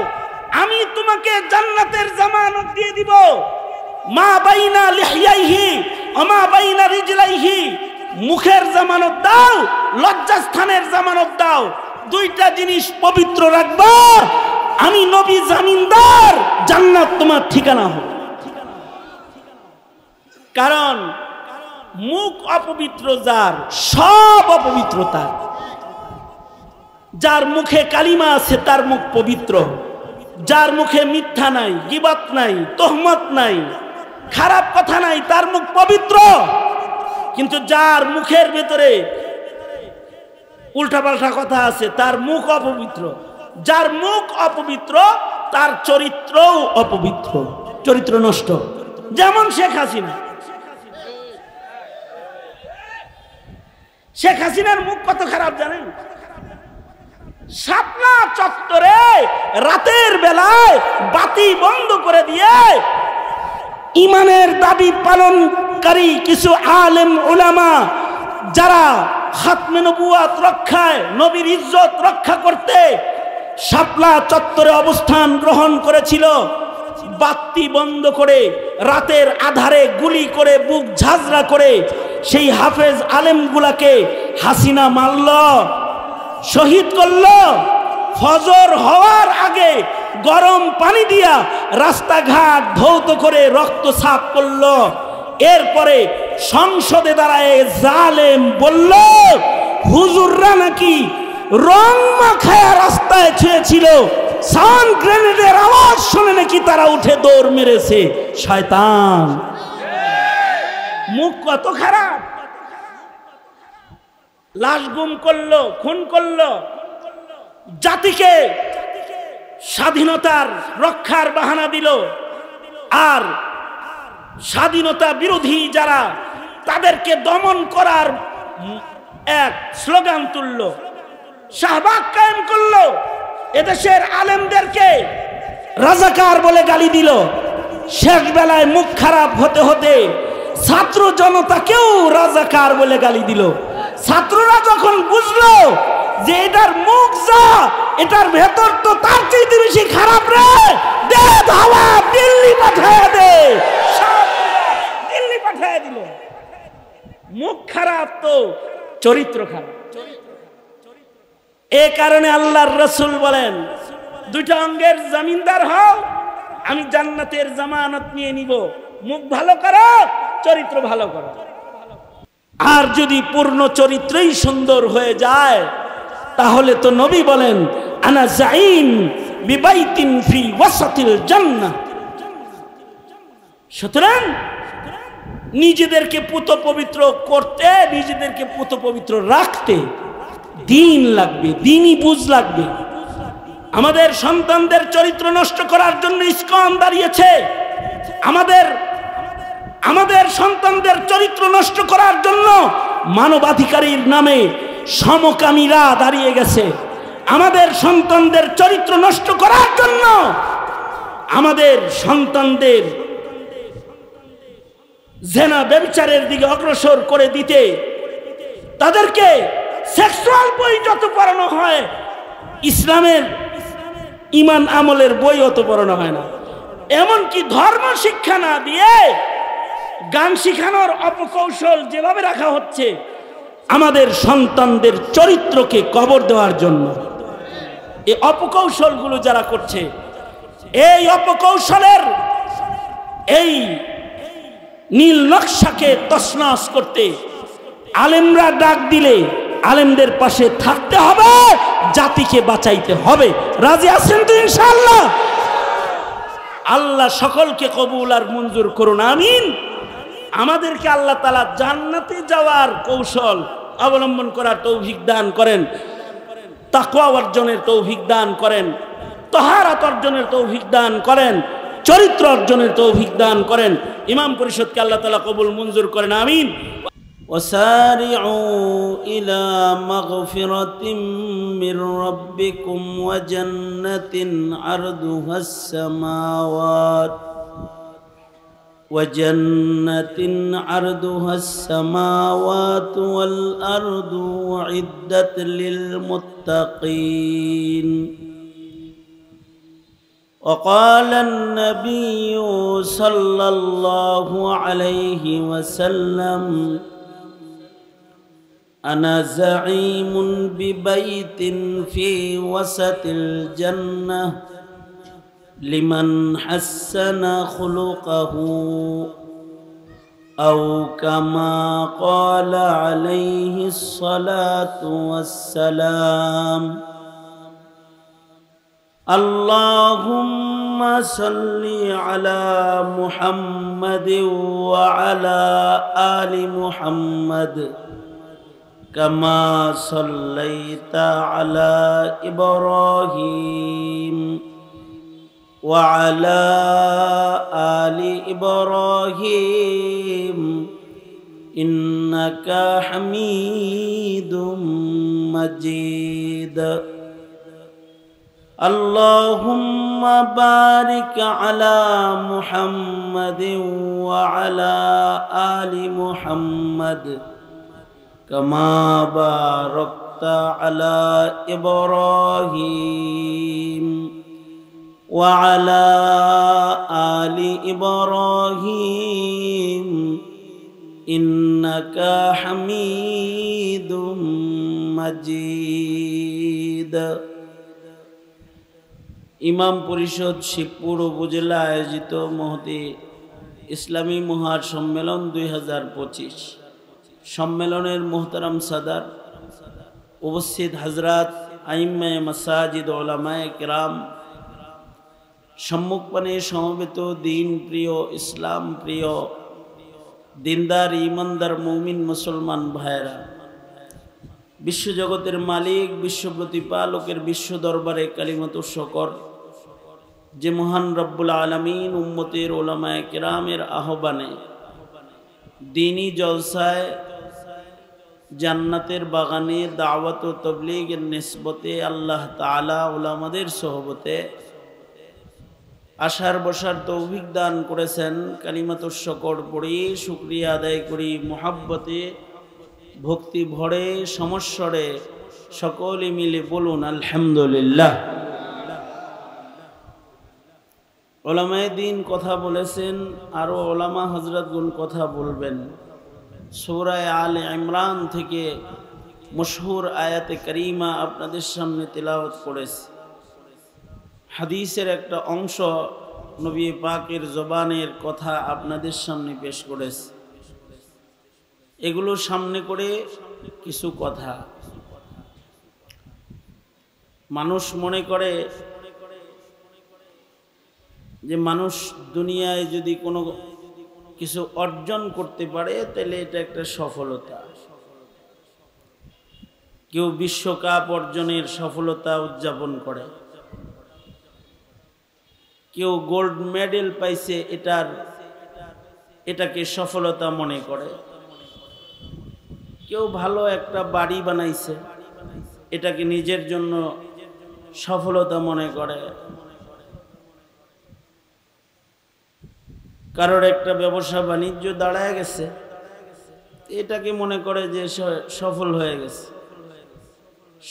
[SPEAKER 1] আমি তোমাকে জান্নাতের জামানত দিয়ে দিব। মা বাইনা লিহইয়াইহি ওয়া মা বাইনা রিজলাইহি, মুখের জামানত দাও, লজ্জাস্থানের জামানত দাও। 2টা জিনিস পবিত্র রাখবা, আমি নবী জামিনদার, জান্নাত তোমার ঠিকানা হবে। কারণ মুখ অপবিত্র যার, সব অপবিত্র তার। যার মুখে কালিমা আছে তার মুখ পবিত্র, যার মুখে মিথ্যা নাই, গীবত নাই, তোহমত নাই, খারাপ কথা নাই, তার মুখ পবিত্র। কিন্তু যার মুখের ভেতরে উল্টাপাল্টা কথা আছে তার মুখ অপবিত্র। যার মুখ অপবিত্র তার চরিত্রও অপবিত্র, চরিত্র নষ্ট। যেমন শেখ হাসিনা, শেখ হাসিনার মুখ কত খারাপ জানেন? শাপলা চত্বরে রাতের বেলায় বাতি বন্ধ করে দিয়ে ইমানের দাবি পালনকারী কিছু আলেম উলামা যারা খাতমে নবুয়াত রক্ষায়, নবীর ইজ্জত রক্ষা করতে শাপলা চত্বরে অবস্থান গ্রহণ করেছিল, বাতি বন্ধ করে রাতের আধারে গুলি করে বুক ঝাঁঝরা করে সেই হাফেজ আলেমগুলাকে হাসিনা মারল, শহীদ করল। ফজর হওয়ার আগে গরম পানি দিয়া রাস্তাঘাট ধৌত করে রক্ত সাফ করল। এরপরে সংসদে দাঁড়ায় জালেম বলল হুজুররা নাকি রং মাখায়া রাস্তায় ছুঁয়েছিল, সাউন্ড গ্রেনেডের আওয়াজ শুনে নাকি তারা উঠে দৌড় মেরেছে। শয়তান, মুখ কত খারাপ! লাশ গুম করলো, খুন করলো, জাতিকে স্বাধীনতার রক্ষার বাহানা দিল, আর স্বাধীনতা বিরোধী যারা তাদেরকে দমন করার এক স্লোগান তুলল, শাহবাগ কায়েম করলো, এদেশের আলেমদেরকে রাজাকার বলে গালি দিল। শেষ বেলায় মুখ খারাপ হতে হতে ছাত্র জনতাকেও রাজাকার বলে গালি দিল। ছাত্ররা যখন বুঝলো যে এটার মুখ যা, এটার ভেতর তো তার চাইতে বেশি খারাপ রে, দে ধাওয়া, দিল্লি পাঠায় দে, দিল্লি পাঠায় দিল। মুখ খারাপ তো চরিত্র খারাপ। এ কারণে আল্লাহর রাসূল বলেন, দুইটা অঙ্গের জমিনদার হও, আমি জান্নাতের জামানত নিয়ে নিব। মুখ ভালো করো, চরিত্র ভালো করো। আর যদি পূর্ণ চরিত্রই সুন্দর হয়ে যায়, তাহলে তো নবী বলেন, আনা জাইম বিবাইতিন ফি ওয়াসাতিল জান্নাহ। সুতরাং নিজেদেরকে পুত পবিত্র করতে, নিজেদেরকে পুত পবিত্র রাখতে দিন লাগবে, দিনই বুঝ লাগবে। আমাদের সন্তানদের চরিত্র নষ্ট করার জন্য ইসকন দাঁড়িয়েছে। আমাদের সন্তানদের চরিত্র নষ্ট করার জন্য মানবাধিকারের নামে সমকামীরা দাঁড়িয়ে গেছে। আমাদের সন্তানদের চরিত্র নষ্ট করার জন্য, আমাদের সন্তানদের জেনা ব্যভিচারের দিকে অগ্রসর করে দিতে তাদেরকে সেক্সুয়াল বই যত পড়ানো হয়, ইসলামের ইমান আমলের বই অত পড়ানো হয় না। এমনকি ধর্ম শিক্ষা না দিয়ে গান শিখানোর অপকৌশল যেভাবে রাখা হচ্ছে, আমাদের সন্তানদের চরিত্রকে কবর দেওয়ার জন্য এই অপকৌশলগুলো যারা করছে, এই অপকৌশলের এই নীল নকশাকে তছনছ করতে আলেমরা ডাক দিলে আলেমদের পাশে থাকতে হবে, জাতিকে বাঁচাইতে হবে। রাজি আছেন তো ইনশাআল্লাহ? আল্লাহ সকলকে কবুল আর মঞ্জুর করুন, আমিন। আমাদেরকে আল্লাহ তাআলা জান্নাতে যাওয়ার কৌশল অবলম্বন করার তৌফিক দান করেন, তাকওয়া অর্জনের তৌফিক দান করেন, তাহারাত অর্জনের তৌফিক দান করেন, চরিত্র অর্জনের তৌফিক দান করেন। ইমাম পরিষদকে আল্লাহ তাআলা কবুল মঞ্জুর করেন, আমিন। وسارعوا إلى مغفرة من ربكم وجنة عرضها السماوات والأرض أعدت للمتقين. وقال النبي صلى الله عليه وسلم أنا زعيم ببيت في وسط الجنة لمن حسن خلقه أو كما قال عليه الصلاة والسلام. اللهم صل على محمد وعلى آل محمد كما صليت على إبراهيم وعلى آل إبراهيم إنك حميد مجيد. اللهم بارك على محمد وعلى آل محمد كما باركت على إبراهيم وعلى آل إبراهيم إنك حميد مجيد. ইমাম পরিষদ শিবপুর উপজেলা আয়োজিত মহতি ইসলামী মহার সম্মেলন 2025 সম্মেলনের মোহতারাম সাদার, উপস্থিত হজরত আইম্মায়ে মাসাজিদ, উলামায়ে কিরাম, সম্মুখপানে সমবেত দিন প্রিয়, ইসলাম প্রিয়, দিনদার ইমানদার মুমিন মুসলমান ভাইরা, বিশ্বজগতের মালিক, বিশ্ব প্রতিপালকের বিশ্ব দরবারে কালিমাত শকর যে মহান রব্বুল আলামিন উম্মতের উলামায়ে কিরামের আহ্বানে দ্বীনি জলসায় জান্নাতের বাগানে দাওয়াত ও তাবলীগের নিসবতে আল্লাহ তাআলা উলামাদের সোহবতে আসার বসার তৌফিক দান করেছেন। কালিমাতুশ শুকর পড়ি, শুকরিয়া আদায় করি মুহাব্বতে, ভক্তি ভরে, সমস্বরে সকলে মিলে বলুন আলহামদুলিল্লাহ। ওলামায়ে দ্বীন কথা বলেছেন, আরো ওলামা হযরতগণ কথা বলবেন। সূরা আলে ইমরান থেকে মশহুর আয়াতে কারিমা আপনাদের সামনে তেলাওয়াত করেছি। হাদিসের একটা অংশ নবী পাকের জবানের কথা আপনাদের সামনে পেশ করেছি। এগুলো সামনে করে কিছু কথা। মানুষ মনে করে যে মানুষ দুনিয়ায় যদি কোনো কিছু অর্জন করতে পারে তাহলে এটা একটা সফলতা। কেউ বিশ্বকাপ অর্জনের সফলতা উদযাপন করে, কেউ গোল্ড মেডেল পাইছে এটাকে সফলতা মনে করে, কেউ ভালো একটা বাড়ি বানাইছে এটাকে নিজের জন্য সফলতা মনে করে, কারোর একটা ব্যবসা বাণিজ্য দাঁড়ায় গেছে এটাকে মনে করে যে সফল হয়ে গেছে,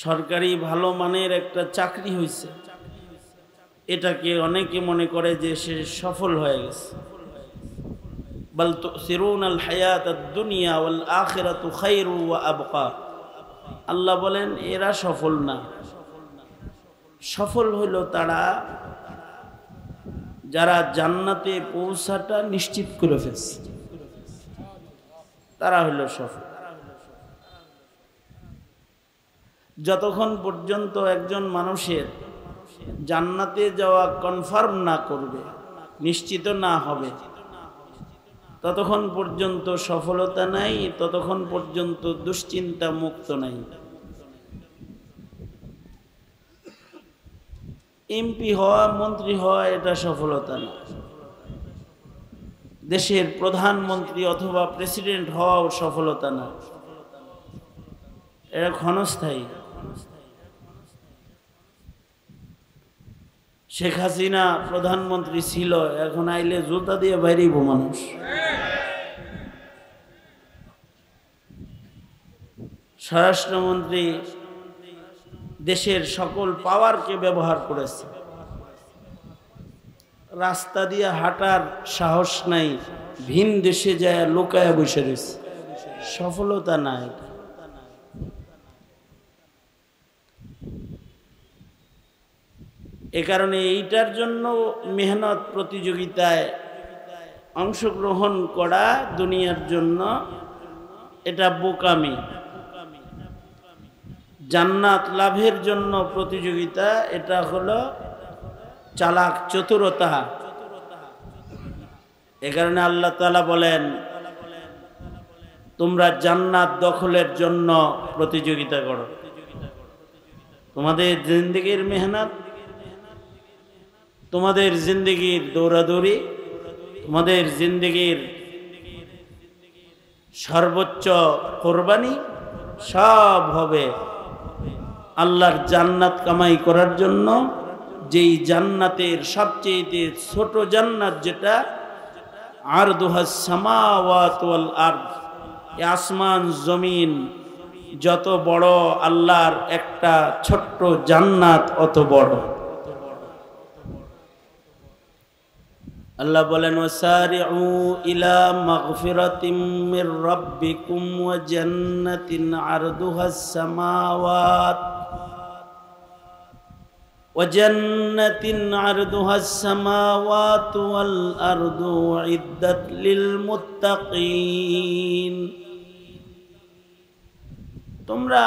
[SPEAKER 1] সরকারি ভালো মানের একটা চাকরি হয়েছে এটাকে অনেকে মনে করে যে সে সফল হয়ে গেছে। বাল তুসিরুনাল হায়াতাদ দুনিয়া ওয়াল আখিরাতু খায়রু ওয়া আবকা। আল্লাহ বলেন এরা সফল না। সফল হলো তারা যারা জান্নাতে পৌঁছাটা নিশ্চিত করে ফেলছে, তারা হলো সফল। যতক্ষণ পর্যন্ত একজন মানুষের জান্নাতে যাওয়া কনফার্ম না করবে, নিশ্চিত না হবে, ততক্ষণ পর্যন্ত সফলতা নাই, ততক্ষণ পর্যন্ত দুশ্চিন্তা মুক্ত নাই। এমপি হওয়া, মন্ত্রী হওয়া এটা সফলতা না। দেশের প্রধানমন্ত্রী অথবা প্রেসিডেন্ট হওয়াও সফলতা না, এটা ক্ষণস্থায়ী। শেখ হাসিনা প্রধানমন্ত্রী ছিল, এখন আইলে জুতা দিয়ে বাইরেব মানুষ। স্বরাষ্ট্রমন্ত্রী দেশের সকল পাওয়ারকে ব্যবহার করেছে, রাস্তা দিয়ে হাঁটার সাহস নাই, ভিন দেশে যায় লুকায় বসে রয়েছে, সফলতা নাই। এ কারণে এইটার জন্য মেহনত, প্রতিযোগিতায় অংশগ্রহণ করা দুনিয়ার জন্য এটা বোকামি। জান্নাত লাভের জন্য প্রতিযোগিতা এটা হলো চালাক চতুরতা। এ কারণে আল্লাহ তাআলা বলেন তোমরা জান্নাত দখলের জন্য প্রতিযোগিতা করো। তোমাদের জিন্দেগির মেহনত, তোমাদের জিন্দেগির দৌড়াদৌড়ি, তোমাদের জিন্দেগির সর্বোচ্চ কোরবানি সব হবে আল্লাহর জান্নাত কামাই করার জন্য। যেই জান্নাতের সবচেয়ে ছোট জান্নাত যেটা আরদুহাস সামাওয়াত ওয়াল আরদ, আসমান জমিন যত বড় আল্লাহর একটা ছোট্ট জান্নাত অত বড়। আল্লাহ বলেন ওয়াসারিউ ইলা মাগফিরাতিম মির রাব্বিকুম ওয়া জান্নাতিন আরদুহাস সামাওয়াত ওয়াল আরদু উইদ্দাত লিল মুত্তাকিন। তোমরা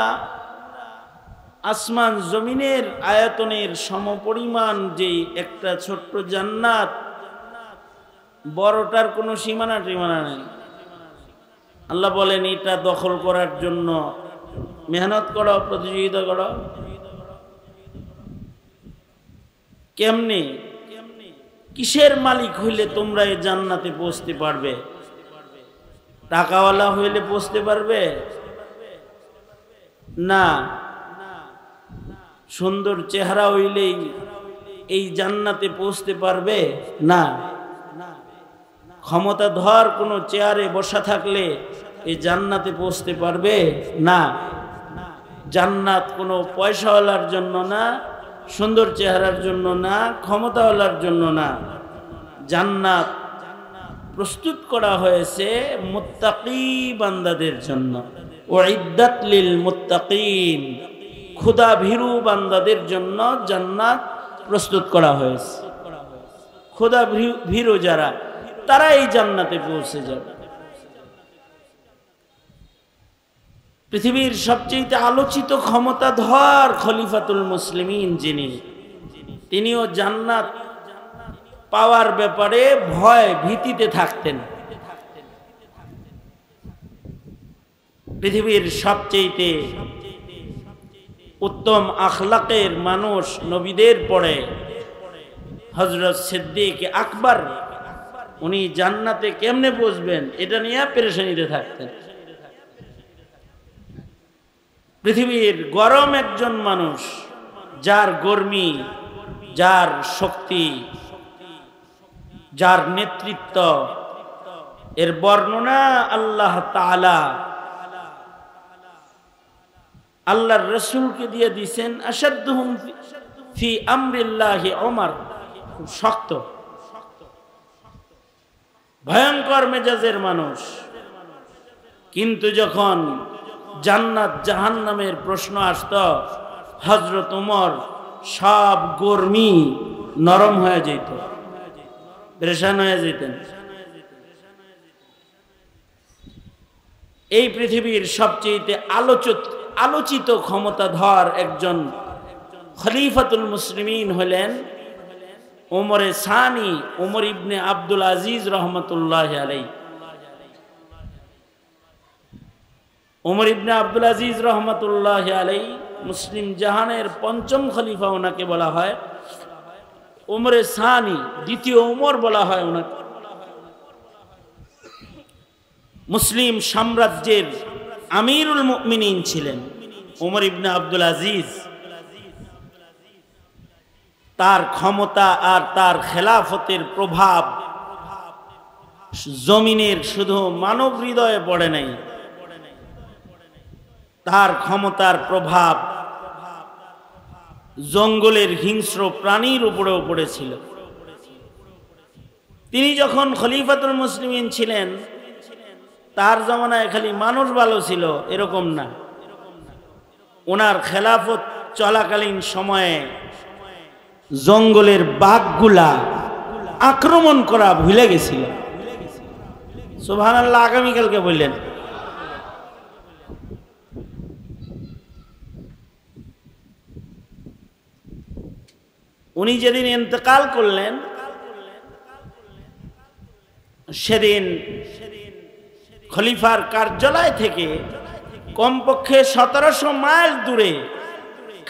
[SPEAKER 1] আসমান জমিনের আয়তনের সমপরিমাণ যে একটা ছোট্ট জান্নাত, বড়টার কোনো সীমানা টিমানা নেই। আল্লাহ বলেন এটা দখল করার জন্য মেহনত করো, প্রতিযোগিতা করো। কেমনে, কিসের মালিক হইলে তোমরা এই জান্নাতে পৌঁছতে পারবে? টাকাওয়ালা হইলে পৌঁছতে পারবে না, সুন্দর চেহারা হইলেই এই জান্নাতে পৌঁছতে পারবে না। ক্ষমতাধর কোনো চেয়ারে বসা থাকলে এই জান্নাতে পৌঁছতে পারবে না। জান্নাত কোনো পয়সাওয়ালার জন্য না, সুন্দর চেহারার জন্য না, ক্ষমতাওয়ালার জন্য না। জান্নাত প্রস্তুত করা হয়েছে মুত্তাকি বান্দাদের জন্য। উইদ্দাত লিল মুত্তাকিন, খোদা ভীরু বান্দাদের জন্য জান্নাত প্রস্তুত করা হয়েছে। খোদা ভীরু যারা, তারা এই জান্নাতে পৌঁছে যাবে। পৃথিবীর সবচেয়ে আলোচিত ক্ষমতাধর খলিফাতুল মুসলিমিন যিনি, তিনিও জান্নাত পাওয়ার ব্যাপারে ভয় ভীতিতে থাকতেন। পৃথিবীর সবচেয়ে উত্তম আখলাকের মানুষ নবীদের পরে হযরত সিদ্দিক আকবর, উনি জান্নাতে কেমনে পৌঁছবেন এটা নিয়ে পেরেশানিতে থাকতেন। পৃথিবীর গরম একজন মানুষ, যার গর্মি, যার শক্তি, যার নেতৃত্ব, এর বর্ণনা আল্লাহ তাআলা আল্লাহর রাসূলকে দিয়ে দিয়েছেন। আশাদ্দুহুম ফি আমরিল্লাহি ওমর, খুব শক্ত ভয়ঙ্কর মেজাজের মানুষ। কিন্তু যখন জান্নাত জাহান্নামের প্রশ্ন আসত, হযরত ওমর সব গর্মি নরম হয়ে যেত, পেরেশান হয়ে যেতেন। এই পৃথিবীর সবচেয়ে আলোচিত ক্ষমতাধর একজন খলিফাতুল মুসলিমিন হলেন ওমরে সানি, ওমর ইবনে আব্দুল আজিজ রহমতুল্লাহ আলাইহি। ওমর ইবনে আব্দুল আজিজ রহমতুল্লাহ আলাইহি মুসলিম জাহানের পঞ্চম খলিফা ওনাকে বলা হয়। ওমরে সানি, দ্বিতীয় ওমর বলা হয় ওনাকে। মুসলিম সাম্রাজ্যের আমিরুল মুমিনিন ছিলেন ওমর ইবনে আব্দুল আজিজ। তার ক্ষমতা আর তার খেলাফতের প্রভাব জমিনের শুধু মানব হৃদয়ে পড়ে নাই, তার ক্ষমতার প্রভাব জঙ্গলের হিংস্র প্রাণীর উপরেও পড়েছিল। তিনি যখন খলিফাতুল মুসলিমিন ছিলেন, তার জমানায় খালি মানুষ ভালো ছিল এরকম না। ওনার খেলাফত চলাকালীন সময়ে জঙ্গলের বাঘগুলা আক্রমণ করা ভুলে গেছিল। সুবহানাল্লাহ, আগামীকালকে বললেন। উনি যেদিন ইন্তেকাল করলেন, সেদিন খলিফার কার্যালয় থেকে কমপক্ষে 1700 মাইল দূরে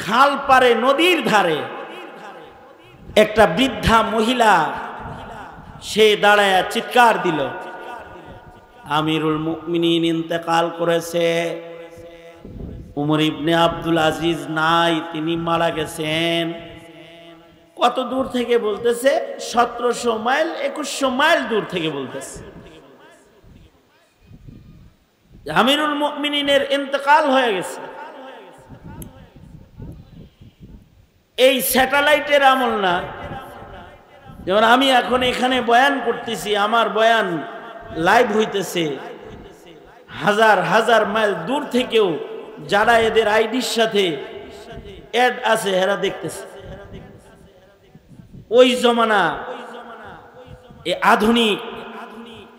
[SPEAKER 1] খাল পারে নদীর ধারে একটা বৃদ্ধা মহিলা, সে দাঁড়ায় চিৎকার দিল, আমিরুল মুমিনিন ইন্তেকাল করেছে, ওমর ইবনে আব্দুল আজিজ নাই, তিনি মারা গেছেন। কত দূর থেকে বলতেছে? 1700 মাইল 2100 মাইল দূর থেকে বলতেছে আমিরুল মুমিনিনের ইন্তেকাল হয়ে গেছে। এই স্যাটেলাইটের আমল না, যেমন আমি এখন এখানে বয়ান করতেছি, আমার বয়ান লাইভ হইতেছে, হাজার হাজার মাইল দূর থেকেও যারা এদের আইডির সাথে অ্যাড আছে এরা দেখতেছে। ওই জমানা এই আধুনিক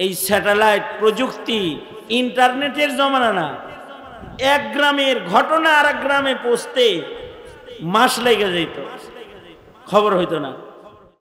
[SPEAKER 1] এই স্যাটেলাইট প্রযুক্তি, ইন্টারনেটের জমানা না। এক গ্রামের ঘটনা আর এক গ্রামে পৌঁছতে মাস লেগে যেত, খবর হইতো না।